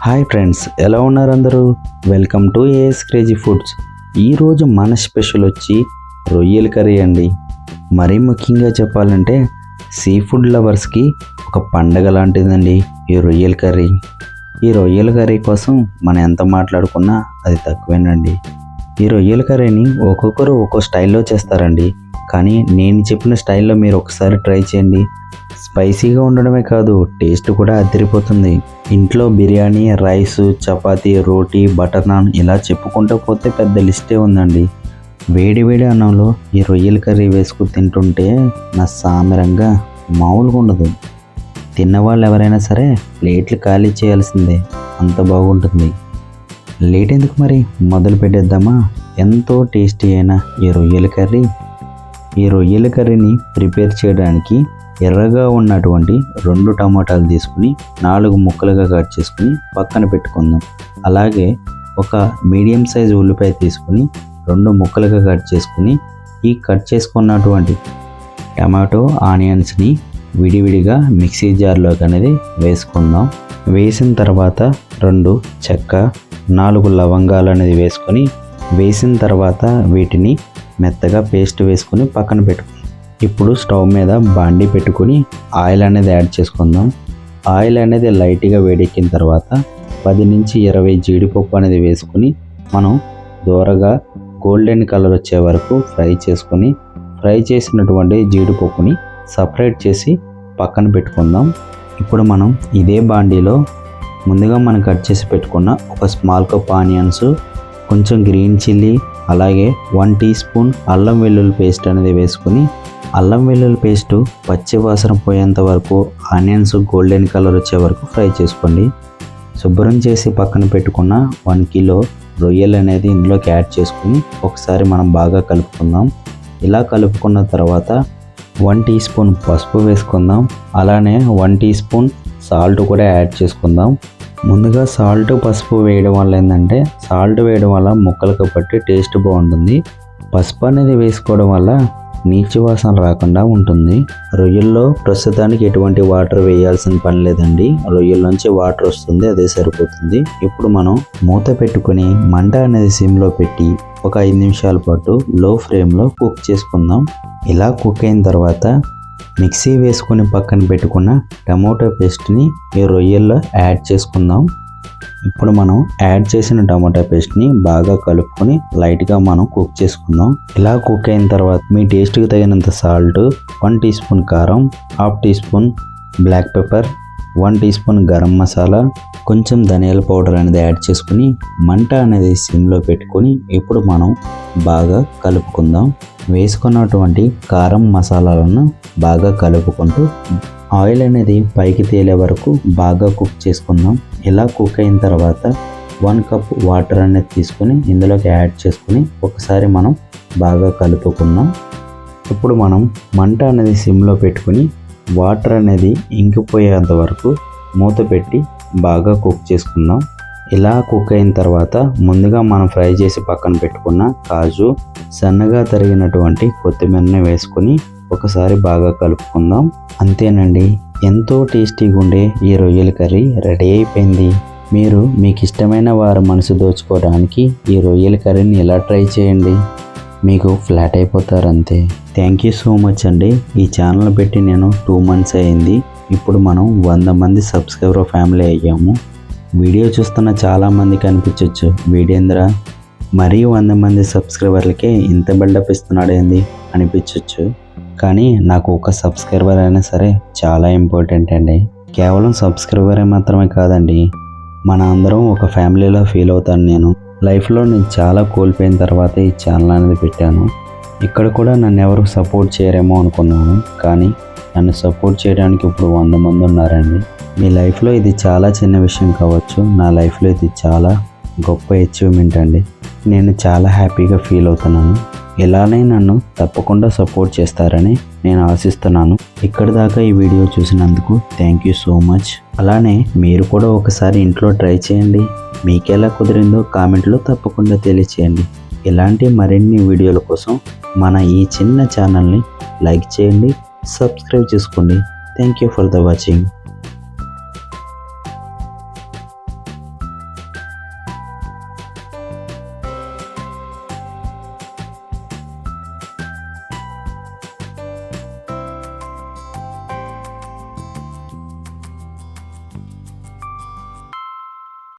Hi friends, ఎలా ఉన్నారు అందరూ? Welcome to AS crazy foods. ఈరోజు మన స్పెషల్ వచ్చి రొయ్యల కర్రీ అండి. మరీ ముఖ్యంగా చెప్పాలంటే సీ ఫుడ్ లవర్స్కి ఒక పండగ లాంటిదండి ఈ రొయ్యల కర్రీ. ఈ రొయ్యల కర్రీ కోసం మనం ఎంత మాట్లాడుకున్నా అది తక్కువేనండి. ఈ రొయ్యల కర్రీని ఒక్కొక్కరు ఒక్కో స్టైల్లో చేస్తారండి, కానీ నేను చెప్పిన స్టైల్లో మీరు ఒకసారి ట్రై చేయండి. స్పైసీగా ఉండడమే కాదు, టేస్ట్ కూడా అదిరిపోతుంది. ఇంట్లో బిర్యానీ, రైస్, చపాతీ, రోటీ, బటర్ నాన్ ఇలా చెప్పుకుంటూ పోతే పెద్ద లిస్టే ఉందండి. వేడి వేడి అన్నంలో ఈ రొయ్యల కర్రీ వేసుకుని తింటుంటే నా సామిరంగా మామూలుగా ఉండదు. తిన్నవాళ్ళు ఎవరైనా సరే ప్లేట్లు ఖాళీ చేయాల్సిందే, అంత బాగుంటుంది. లేట్ ఎందుకు మరి, మొదలు పెట్టేద్దామా? ఎంతో టేస్టీ అయిన ఈ రొయ్యల కర్రీ. ఈ రొయ్యల కర్రీని ప్రిపేర్ చేయడానికి ఎర్రగా ఉన్నటువంటి 2 టమాటాలు తీసుకుని 4 ముక్కలుగా కట్ చేసుకుని పక్కన పెట్టుకుందాం. అలాగే ఒక మీడియం సైజు ఉల్లిపాయ తీసుకుని 2 ముక్కలుగా కట్ చేసుకుని ఈ కట్ చేసుకున్నటువంటి టమాటో ఆనియన్స్ని విడివిడిగా మిక్సీ జార్లోకి అనేది వేసుకుందాం. వేసిన తర్వాత 2 చెక్క, 4 లవంగాలు అనేది వేసిన తర్వాత వీటిని మెత్తగా పేస్ట్ వేసుకొని పక్కన పెట్టుకుందాం. ఇప్పుడు స్టవ్ మీద బాండీ పెట్టుకుని ఆయిల్ అనేది యాడ్ చేసుకుందాం. ఆయిల్ అనేది లైట్గా వేడెక్కిన తర్వాత 10 నుంచి 20 జీడిపప్పు అనేది వేసుకుని మనం దూరగా గోల్డెన్ కలర్ వచ్చే వరకు ఫ్రై చేసినటువంటి జీడిపప్పుని సపరేట్ చేసి పక్కన పెట్టుకుందాం. ఇప్పుడు మనం ఇదే బాండీలో ముందుగా మనం కట్ చేసి పెట్టుకున్న ఒక స్మాల్ కప్ ఆనియన్స్, కొంచెం గ్రీన్ చిల్లీ, అలాగే 1 టీ స్పూన్ అల్లం వెల్లుల్లి పేస్ట్ అనేది వేసుకుని అల్లం వెల్లుల్లి పేస్టు పచ్చి వాసన పోయేంత వరకు ఆనియన్స్ గోల్డెన్ కలర్ వచ్చే వరకు ఫ్రై చేసుకోండి. శుభ్రం చేసి పక్కన పెట్టుకున్న 1 కిలో రొయ్యలు అనేది ఇందులోకి యాడ్ చేసుకుని ఒకసారి మనం బాగా కలుపుకుందాం. ఇలా కలుపుకున్న తర్వాత 1 టీ స్పూన్ పసుపు వేసుకుందాం. అలానే 1 టీ స్పూన్ సాల్ట్ కూడా యాడ్ చేసుకుందాం. ముందుగా సాల్ట్, పసుపు వేయడం వల్ల ఏంటంటే సాల్ట్ వేయడం వల్ల ముక్కలకు పట్టి టేస్ట్ బాగుంటుంది. పసుపు అనేది వేసుకోవడం వల్ల నీచు వాసన రాకుండా ఉంటుంది. రొయ్యల్లో ప్రస్తుతానికి ఎటువంటి వాటర్ వేయాల్సిన పని లేదండి, రొయ్యల్లోంచి వాటర్ వస్తుంది, అదే సరిపోతుంది. ఇప్పుడు మనం మూత పెట్టుకుని మంట అనేది సిమ్లో పెట్టి ఒక 5 నిమిషాల పాటు లో ఫ్లేమ్లో కుక్ చేసుకుందాం. ఇలా కుక్ అయిన తర్వాత మిక్సీ వేసుకొని పక్కన పెట్టుకున్న టమోటో పేస్ట్ని ఈ రొయ్యల్లో యాడ్ చేసుకుందాం. ఇప్పుడు మనం యాడ్ చేసిన టమాటా పేస్ట్ని బాగా కలుపుకొని లైట్గా మనం కుక్ చేసుకుందాం. ఇలా కుక్ అయిన తర్వాత మీ టేస్ట్కి తగినంత సాల్ట్, 1 టీ స్పూన్ కారం, 1/2 teaspoon black pepper, 1 teaspoon garam masala, కొంచెం ధనియాల పౌడర్ అనేది యాడ్ చేసుకుని మంట అనేది సిమ్లో పెట్టుకొని ఇప్పుడు మనం బాగా కలుపుకుందాం. వేసుకున్నటువంటి కారం మసాలాలను బాగా కలుపుకుంటూ ఆయిల్ అనేది పైకి తేలే వరకు బాగా కుక్ చేసుకుందాం. ఇలా కుక్ అయిన తర్వాత 1 కప్ వాటర్ అనేది తీసుకుని ఇందులోకి యాడ్ చేసుకుని ఒకసారి మనం బాగా కలుపుకుందాం. ఇప్పుడు మనం మంట అనేది సిమ్లో పెట్టుకుని వాటర్ అనేది ఇంకిపోయేంత వరకు మూత పెట్టి బాగా కుక్ చేసుకుందాం. ఇలా కుక్ అయిన తర్వాత ముందుగా మనం ఫ్రై చేసి పక్కన పెట్టుకున్న కాజు, సన్నగా తరిగినటువంటి కొత్తిమీరని వేసుకొని ఒకసారి బాగా కలుపుకుందాం. అంతేనండి, ఎంతో టేస్టీగా ఉండే ఈ రొయ్యల కర్రీ రెడీ అయిపోయింది. మీరు మీకు ఇష్టమైన వారి మనసు దోచుకోవడానికి ఈ రొయ్యల కర్రీని ఇలా ట్రై చేయండి, మీకు ఫ్లాట్ అయిపోతారు అంతే. థ్యాంక్ యూ సో మచ్ అండి. ఈ ఛానల్ పెట్టి నేను 2 మంత్స్ అయింది. ఇప్పుడు మనం 100 మంది సబ్స్క్రైబర్ ఫ్యామిలీ అయ్యాము. వీడియో చూస్తున్న చాలామందికి అనిపించవచ్చు, వీడేంద్ర మరీ 100 మంది సబ్స్క్రైబర్లకే ఇంత బిల్డప్ ఇస్తున్నాడు ఏంది అనిపించవచ్చు. కానీ నాకు ఒక సబ్స్క్రైబర్ అయినా సరే చాలా ఇంపార్టెంట్ అండి. కేవలం సబ్స్క్రైబర్ మాత్రమే కాదండి, మన అందరం ఒక ఫ్యామిలీలో ఫీల్ అవుతాను. నేను లైఫ్లో చాలా కోల్పోయిన తర్వాత ఈ ఛానల్ అనేది పెట్టాను. ఇక్కడ కూడా నన్ను ఎవరు సపోర్ట్ చేయరేమో అనుకున్నాను, కానీ నన్ను సపోర్ట్ చేయడానికి ఇప్పుడు 100 మంది ఉన్నారండి. మీ లైఫ్లో ఇది చాలా చిన్న విషయం కావచ్చు, నా లైఫ్లో ఇది చాలా గొప్ప అచీవ్మెంట్ అండి. నేను చాలా హ్యాపీగా ఫీల్ అవుతున్నాను. ఇలానే నన్ను తప్పకుండా సపోర్ట్ చేస్తారని నేను ఆశిస్తున్నాను. ఇక్కడి దాకా ఈ వీడియో చూసినందుకు థ్యాంక్ యూ సో మచ్. అలానే మీరు కూడా ఒకసారి ఇంట్లో ట్రై చేయండి. మీకు ఎలా కుదిరిందో కామెంట్లో తప్పకుండా తెలియచేయండి. ఇలాంటి మరిన్ని వీడియోల కోసం మన ఈ చిన్న ఛానల్ని లైక్ చేయండి, సబ్స్క్రైబ్ చేసుకోండి. Thank you for the watching.